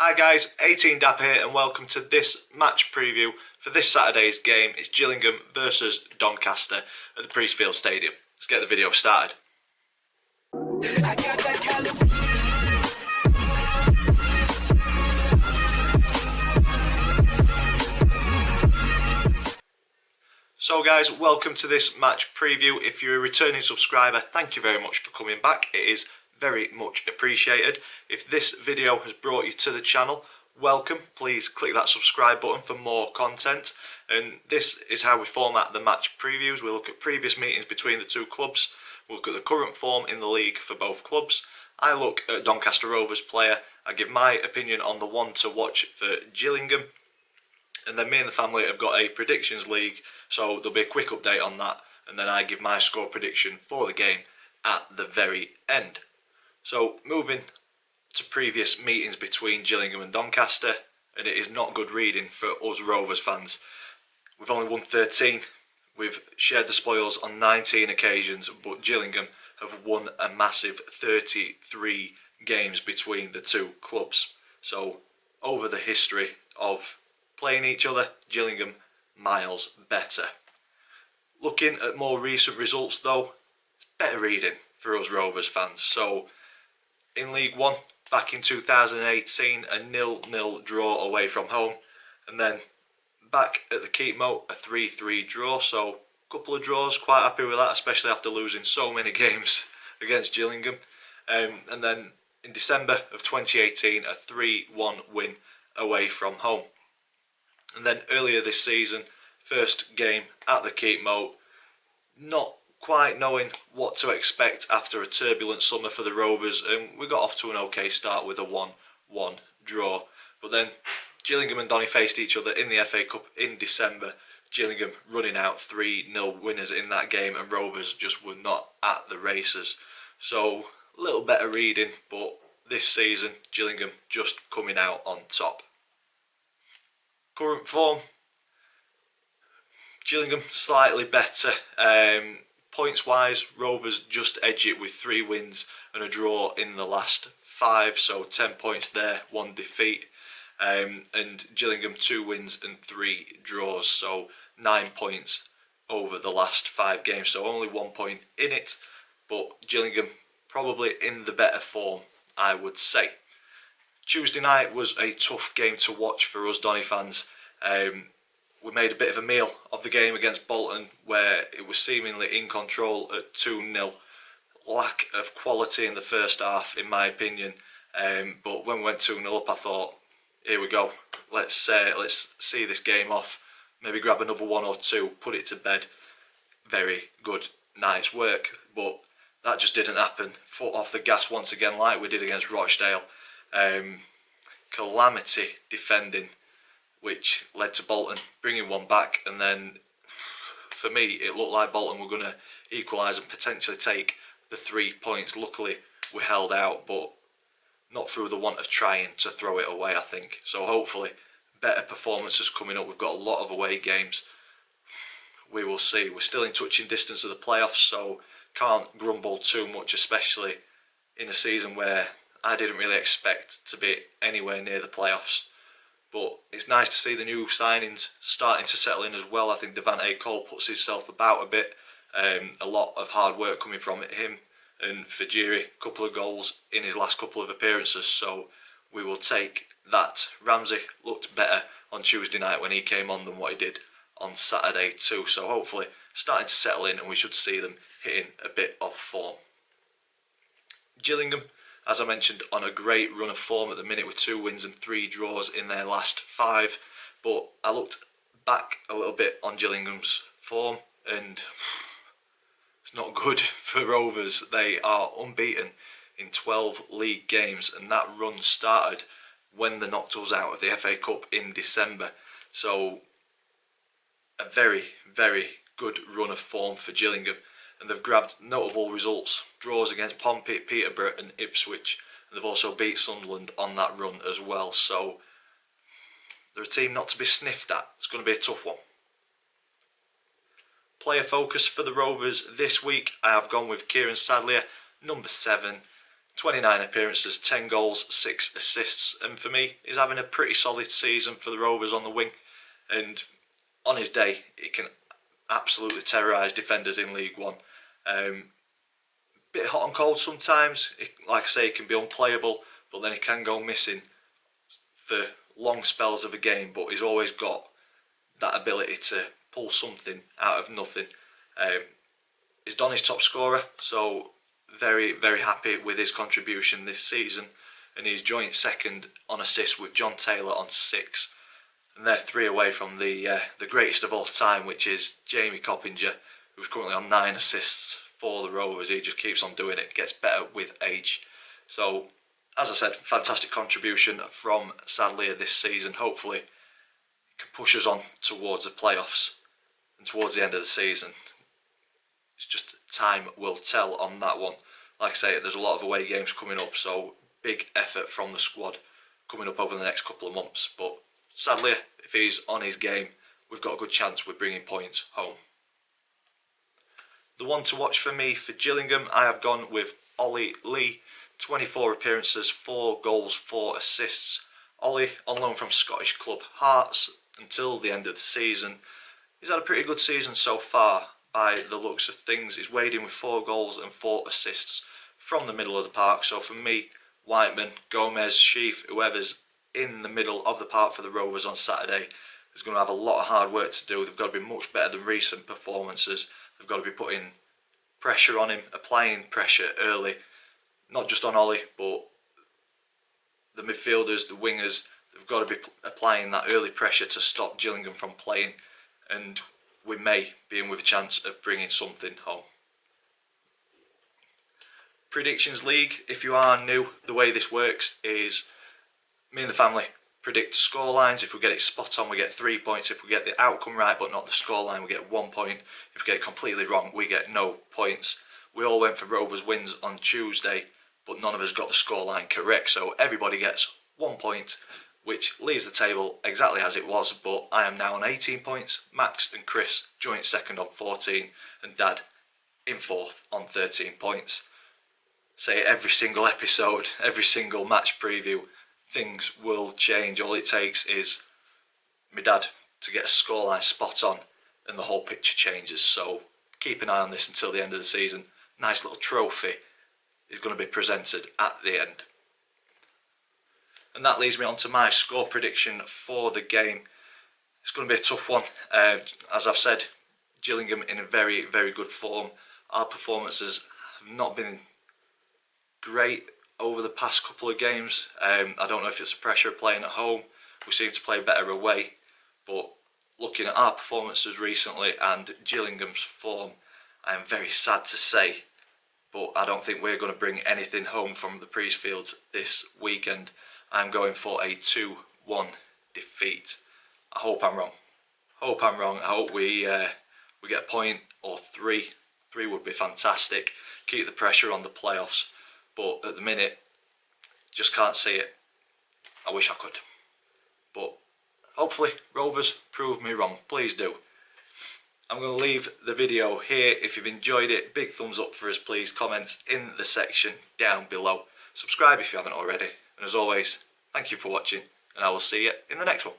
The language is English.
Hi guys, 18dap here and welcome to this match preview for this Saturday's game. It's Gillingham versus Doncaster at the Priestfield Stadium. Let's get the video started. So guys, welcome to this match preview. If you're a returning subscriber, thank you very much for coming back. It is very much appreciated. If this video has brought you to the channel, welcome. Please click that subscribe button for more content. And this is how we format the match previews. We look at previous meetings between the two clubs. We look at the current form in the league for both clubs. I look at Doncaster Rovers player. I give my opinion on the one to watch for Gillingham. And then me and the family have got a predictions league, so there'll be a quick update on that. And then I give my score prediction for the game at the very end. So moving to previous meetings between Gillingham and Doncaster, and it is not good reading for us Rovers fans. We've only won 13, we've shared the spoils on 19 occasions, but Gillingham have won a massive 33 games between the two clubs. So over the history of playing each other, Gillingham miles better. Looking at more recent results though, it's better reading for us Rovers fans. So in League One, back in 2018, a 0-0 draw away from home, and then back at the Keepmoat, a 3-3 draw. So a couple of draws, quite happy with that, especially after losing so many games against Gillingham. And then in December of 2018, a 3-1 win away from home. And then earlier this season, first game at the Keepmoat, not quite knowing what to expect after a turbulent summer for the Rovers, and we got off to an okay start with a 1-1 draw. But then Gillingham and Donny faced each other in the FA Cup in December. Gillingham running out 3-0 winners in that game, and Rovers just were not at the races. So a little better reading, but this season Gillingham just coming out on top. Current form, Gillingham slightly better. Points wise, Rovers just edge it with 3 wins and a draw in the last 5, so 10 points there, 1 defeat. And Gillingham 2 wins and 3 draws, so 9 points over the last 5 games, so only 1 point in it, but Gillingham probably in the better form, I would say. Tuesday night was a tough game to watch for us Donny fans. We made a bit of a meal of the game against Bolton, where it was seemingly in control at 2-0. Lack of quality in the first half, in my opinion. But when we went 2-0 up, I thought, here we go. Let's see this game off. Maybe grab another 1 or 2, put it to bed. Very good night's work. But that just didn't happen. Foot off the gas once again, like we did against Rochdale. Calamity defending, which led to Bolton bringing one back, and then for me it looked like Bolton were going to equalise and potentially take the 3 points. Luckily we held out, but not through the want of trying to throw it away, I think. So hopefully better performances coming up. We've got a lot of away games. We will see. We're still in touching distance of the playoffs, so can't grumble too much, especially in a season where I didn't really expect to be anywhere near the playoffs. But it's nice to see the new signings starting to settle in as well. I think Devante Cole puts himself about a bit. A lot of hard work coming from him, and Fajiri, a couple of goals in his last couple of appearances. So we will take that. Ramsey looked better on Tuesday night when he came on than what he did on Saturday too. So hopefully starting to settle in, and we should see them hitting a bit of form. Gillingham, as I mentioned, on a great run of form at the minute with 2 wins and 3 draws in their last 5. But I looked back a little bit on Gillingham's form, and it's not good for Rovers. They are unbeaten in 12 league games, and that run started when they knocked us out of the FA Cup in December. So a very, very good run of form for Gillingham. And they've grabbed notable results, draws against Pompey, Peterborough and Ipswich. And they've also beat Sunderland on that run as well. So they're a team not to be sniffed at. It's going to be a tough one. Player focus for the Rovers this week, I have gone with Kieran Sadlier, number 7. 29 appearances, 10 goals, 6 assists, and for me, he's having a pretty solid season for the Rovers on the wing. And on his day, he can absolutely terrorise defenders in League One. Bit hot and cold sometimes. Like I say, he can be unplayable, but then he can go missing for long spells of a game. But he's always got that ability to pull something out of nothing. He's Donny's top scorer, so very, very happy with his contribution this season. And he's joint second on assists with John Taylor on 6. And they're 3 away from the greatest of all time, which is Jamie Coppinger, who's currently on 9 assists for the Rovers. He just keeps on doing it, gets better with age. So, as I said, fantastic contribution from Sadlier this season. Hopefully, it can push us on towards the playoffs and towards the end of the season. It's just time will tell on that one. Like I say, there's a lot of away games coming up, so big effort from the squad coming up over the next couple of months. But sadly, if he's on his game, we've got a good chance with bringing points home. The one to watch for me for Gillingham, I have gone with Ollie Lee. 24 appearances, 4 goals, 4 assists. Ollie, on loan from Scottish club Hearts until the end of the season. He's had a pretty good season so far by the looks of things. He's weighed in with 4 goals and 4 assists from the middle of the park. So for me, Whiteman, Gomez, Sheaf, whoever's in the middle of the park for the Rovers on Saturday is going to have a lot of hard work to do. They've got to be much better than recent performances. They've got to be putting pressure on him, applying pressure early, not just on Ollie, but the midfielders, the wingers. They've got to be applying that early pressure to stop Gillingham from playing, and we may be in with a chance of bringing something home. Predictions League, if you are new, the way this works is me and the family predict scorelines. If we get it spot on, we get 3 points. If we get the outcome right but not the scoreline, we get 1 point. If we get it completely wrong, we get no points. We all went for Rovers wins on Tuesday, but none of us got the scoreline correct, so everybody gets 1 point, which leaves the table exactly as it was. But I am now on 18 points, Max and Chris joint second on 14, and Dad in fourth on 13 points. Say every single episode, every single match preview, things will change. All it takes is my dad to get a scoreline spot on and the whole picture changes. So keep an eye on this until the end of the season. Nice little trophy is going to be presented at the end. And that leads me on to my score prediction for the game. It's going to be a tough one. As I've said, Gillingham in a very, very good form. Our performances have not been great over the past couple of games. I don't know if it's the pressure of playing at home. We seem to play better away. But looking at our performances recently and Gillingham's form, I am very sad to say, but I don't think we're going to bring anything home from the Priestfields this weekend. I'm going for a 2-1 defeat. I hope I'm wrong. I hope we get a point or 3. 3 would be fantastic. Keep the pressure on the playoffs. But at the minute, just can't see it. I wish I could. But hopefully, Rovers prove me wrong. Please do. I'm going to leave the video here. If you've enjoyed it, big thumbs up for us, please. Comments in the section down below. Subscribe if you haven't already. And as always, thank you for watching, and I will see you in the next one.